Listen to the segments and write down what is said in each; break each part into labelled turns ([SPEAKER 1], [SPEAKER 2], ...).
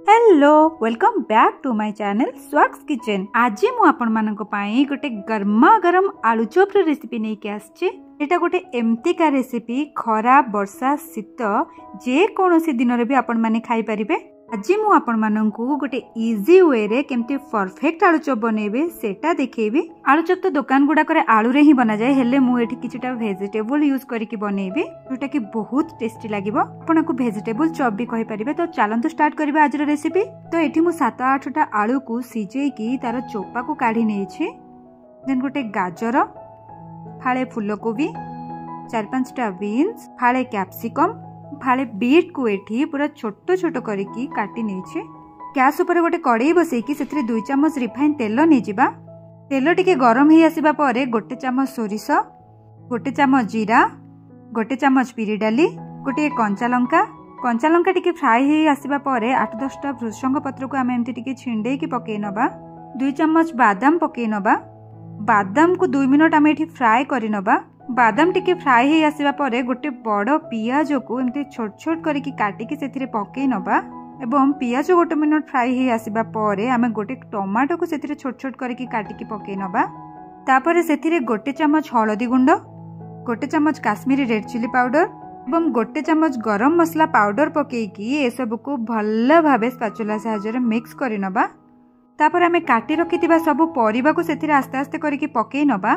[SPEAKER 1] Hello welcome back to my channel स्वाक्स kitchen. आज मु आपण मानक पई गोटे गरमा गरम आलू चॉप रे रेसिपी नै के आछे। एटा गोटे एमती का रेसिपी खरा वर्षा शीत जे कोनोसी दिन रे भी आपण माने खाई परिबे। आज मु आपण माननकु गोटे इजी वे रे केमती परफेक्ट आलू चॉप बनेबे सेटा देखेबी। आलू चॉप तो दुकान गुडा करे आलू रे ही बना जाय, हेले मु एठी किछटा वेजिटेबल यूज करके बनेबी जोटा कि बहुत टेस्टी लागिबो। आपनको वेजिटेबल चॉप भी कहि परिबे। तो चलंतु स्टार्ट करबा आज रो रेसिपी। तो एठी मु 7-8 टा आलू को सिजेई की तार चोपा को काढी नै छी। देन गोटे गाजर, फाळे फुलकोबी, 4-5 टा बीन्स, फाळे कैप्सिकम, फाळे बीट को एठी पूरा छोटो छोटो करके काटी नै छी। गैस ऊपर गोटे कड़ाई बसई की सेथरे 2 चम्मच रिफाइन तेल नै जिबा। तेल टिके गरम ही आसीबा परे गोटे चम्मच सोरिष, गोटे चम्मच जीरा, गोटे चम्मच पिरी डाली, गोटे कंचा लंका टिके फ्राई ही आसीबा परे 8-10 टा भृषंग पत्र को आमे एमती टिके छिंडे की पकेई नबा। 2 चम्मच बादाम पकेई नबा। बादाम को 2 मिनट आमे एठी फ्राई करि नबा। बादाम टिके फ्राई ही आसीबा परे गोटे बड़ पियाज को एमती छोट छोट करके काटिकी सेथिरे पकेई नबा। एवं पियाज गोटे मिनट फ्राई ही आसीबा परे आमे गोटे टमाटो को सेथिरे छोट छोट करके काटिकी पकेई नबा। तापरे सेथिरे गोटे चम्मच हळदी गुंड, गोटे चम्मच काश्मीरी रेड चिली पाउडर एवं गोटे चम्मच गरम मसला पाउडर पकेकी ए सब को भल्ल भाबे स्पैचुला सहायरे मिक्स करि नबा। तापर आमे काटी रखिथिबा सब परिबा को सेथिरे आस्ते आस्ते करके पकेई नबा।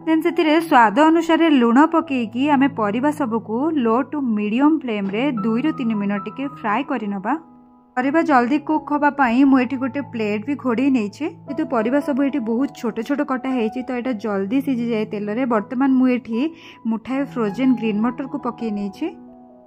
[SPEAKER 1] देन सेथिरे स्वाद अनुसार लूण पकेकी आमे परिबा सब को लो टू मीडियम फ्लेम रे 2-3 मिनट टिके फ्राई करि नबा। परिबा जल्दी कुक होबा पई मु एठी गोटे प्लेट भी घोड़ी नै छी। जेतु परिबा सब एठी बहुत छोट छोट कटा हेची तो एटा जल्दी सिझी जाय तेल रे। वर्तमान मु एठी मुठाए फ्रोजन ग्रीन मटर को पके नै छी।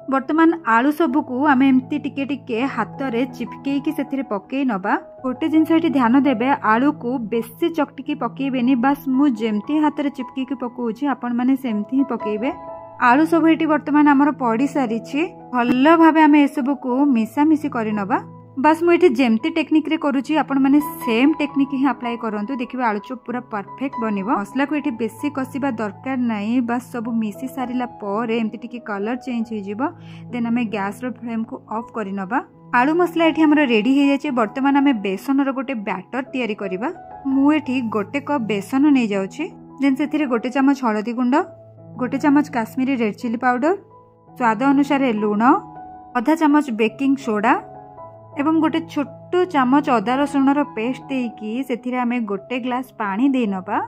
[SPEAKER 1] वर्तमान आलू सब को आमे एमती टिके टिके हाथ रे चिपके की सेथिरे पके नबा। गोटे जिंस एठी ध्यान देबे, आलू को बेसी चकटिकी पकेबेनी, बस मु जेमती हाथ रे चिपके की पकोउची आपण माने सेमती ही पकेबे। आलू सब एठी वर्तमान हमर पड़ी सारी छी। भल्ल भाबे आमे ए सब को मिसा मिसी करि नबा। बस मु एठी जेमती टेक्निक रे करूची आपण माने सेम टेक्निक ही अप्लाई करंतु, देखिबे आलू चॉप पूरा परफेक्ट बनिबो। मसला को एठी बेसी कसिबा दरकार नाही, बस सब मिसी सारिला परे एमती टिके कलर चेंज हो जिवो। देन हमें गैस रो फ्लेम को ऑफ करि नबा। आलू मसला एठी हमर रेडी हे जाचे। वर्तमान हमें बेसन रो गोटे बैटर तयारी करबा। मु एठी गोटे कप बेसन नै जाउची। देन सेथिरे गोटे चम्मच हळदी गुंड, गोटे चम्मच काश्मीरी रेड चिली पाउडर, स्वाद अनुसार लूण, आधा चम्मच बेकिंग सोडा एवं गोटे छोटो चम्मच अदा रसुण रो पेस्ट देकी सेथिरे हमें गोटे ग्लास पानी दे नबा।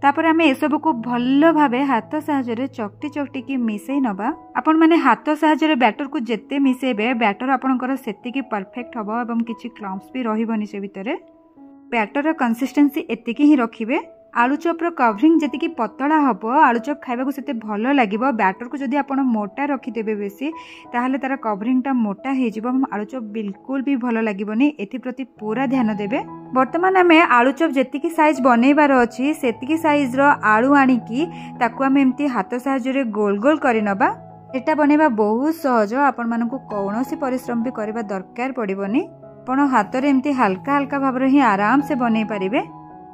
[SPEAKER 1] तापर हमें ए सब को भल्ल भाबे हाथ सहायरे चकटी चकटी की मिसई नबा। आपण माने हाथ सहायरे बैटर को जेते मिसेबे बैटर आपनकर सेति की परफेक्ट हबो एवं किछि क्लम्प्स भी रहिबनी से भितरे। बैटर रो कंसिस्टेंसी एतिकी ही रखिबे। आलू चॉप रो कवरिंग जेतिकी पतला हबो आलू चॉप खाइबा को सेते भलो लागिबो। बैटर को जदी आपण मोटा रखि देबे बेसी ताहाले तार कवरिंग टा मोटा हे जिवो, आलू चॉप बिल्कुल भी भलो लागिबोनी। एथि प्रति पूरा ध्यान देबे। वर्तमान हमें आलू चॉप जेतिकी साइज बनेबार अछि सेतिकी साइज रो आलू आनी की ताकू हम एम्ति हाथ सहायरे गोल गोल करि नबा। एटा बनेबा बहुत सहज, आपण मानकु कोनोसी परिश्रम भी करबा दरकार पड़िबोनी। आपण हाथ रे एम्ति हल्का हल्का भाबरे ही आराम से बनै परिबे।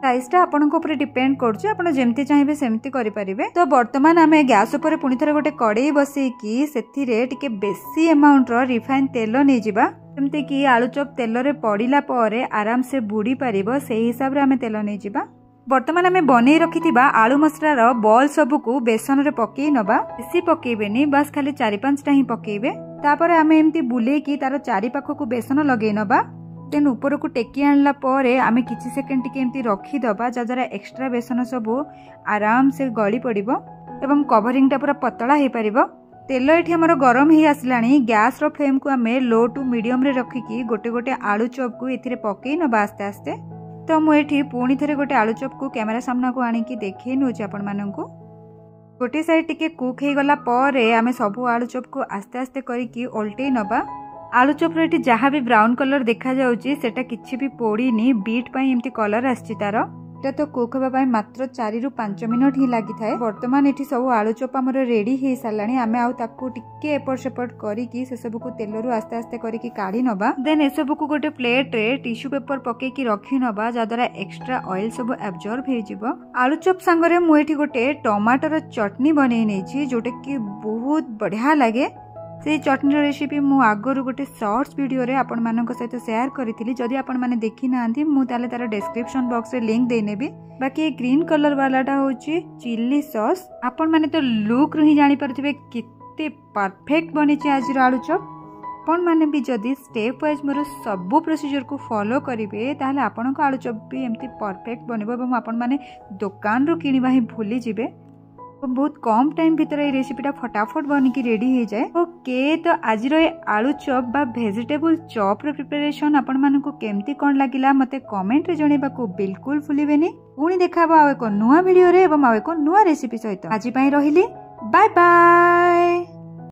[SPEAKER 1] साइजटा आपनको ऊपर डिपेंड करछु, आपण जेमती चाहिबे सेमती करि परिबे। तो वर्तमान हमें गैस ऊपर पुनी थरे गोटे कड़ाई बसई की सेथिरे टिके बेसी अमाउंट रो रिफाइन तेल नै जिबा, जेमती की आलू चॉप तेल रे पड़िला परे आराम से बुडी परिबो। सेही हिसाब रे हमें तेल नै जिबा। वर्तमान हमें बनै रखिथिबा आलू मसला रो बॉल सब को बेसन रे पकेई नबा। बेसी पकेबेनी, बस खाली 4-5 टा ही पकेबे। तापर हमें एम्ति बुले की तार चारि पाख को बेसन लगेई नबा। देन ऊपर को टेकी आनला परे आमे किछि सेकंड टिके एम्ति रखी दबा, जदरा एक्स्ट्रा बेसन सब आराम से गली पड़िबो एवं कवरिंग टा पूरा पतला हे परिबो। तेल एठी हमर गरम ही आसलानी। गैस रो फ्लेम को आमे लो टू मीडियम रे रखिकी गोटे गोटे आलू चॉप को एथिरे पकेई नबा आस्ते आस्ते। तो मु एठी पुणी थरे गोटे आलू चॉप को कैमरा सामना को आनी की देखै नउची आपण माननकु। गोटे साइड टिके कुक हे गला परे आमे सब आलू चॉप को आस्ते आस्ते करिकी उल्टै नबा। आलू चॉप रे जहाँ भी ब्राउन कलर देखा जाउची सेटा किछि भी पोड़ीनी, बीट पई एम्ति कलर आछि तार। एटा तो कुक होबा पई मात्र 4-5 मिनट ही लागि थाए। वर्तमान एठी सब आलू चॉप हमर रेडी हे सालानी। आमे आउ ताकू टिके एपट सेपट करिकी से सब को तेल रु आस्ते आस्ते करिकी काढी नबा। देन ए सब को गोटे प्लेट रे टिश्यू पेपर पकेकी रखी नबा, जदरा एक्स्ट्रा ऑयल सब एब्जॉर्ब हे जिवो। आलू चॉप संगरे मु एठी गोटे टमाटर चटनी बनै नै छी जोटे की बहुत बढ़िया लागे। से चटनी रेसिपी मु आगरू गोटे शॉर्ट्स वीडियो रे आपण मानक सहित शेयर करी जदि आपण माने देखी नांती मु ताले तार डिस्क्रिप्शन बॉक्स रे लिंक दे नेबी। बाकी ग्रीन कलर वालाटा होची चिल्ली सॉस। आपण माने तो लुक रु ही जानि परथिबे केते परफेक्ट बनी छि आज आलू चॉप। आपण माने भी जदि स्टेप वाइज मोर सबु प्रोसीजर को फॉलो करिवे ताहले आपण को आलू चॉप भी एमती परफेक्ट बनिबो एवं आपण माने दुकान रो किनिबा ही भूली जिवे। बहुत कम टाइम भीतर ये रेसिपीटा फटाफट बनिकी रेडी हो जाए। ओके तो आज आलू चॉप बा वेजिटेबल चॉप रो प्रिपरेशन आपण मानकु केमती कोन लागिला मते कमेंट रे जणेबा को बिल्कुल भूलिबेनी। पुणी देखाबो आ एको नुवा वीडियो रे एवं आ एको नुवा रेसिपी सहित। आज पई रहिली बाय बाय।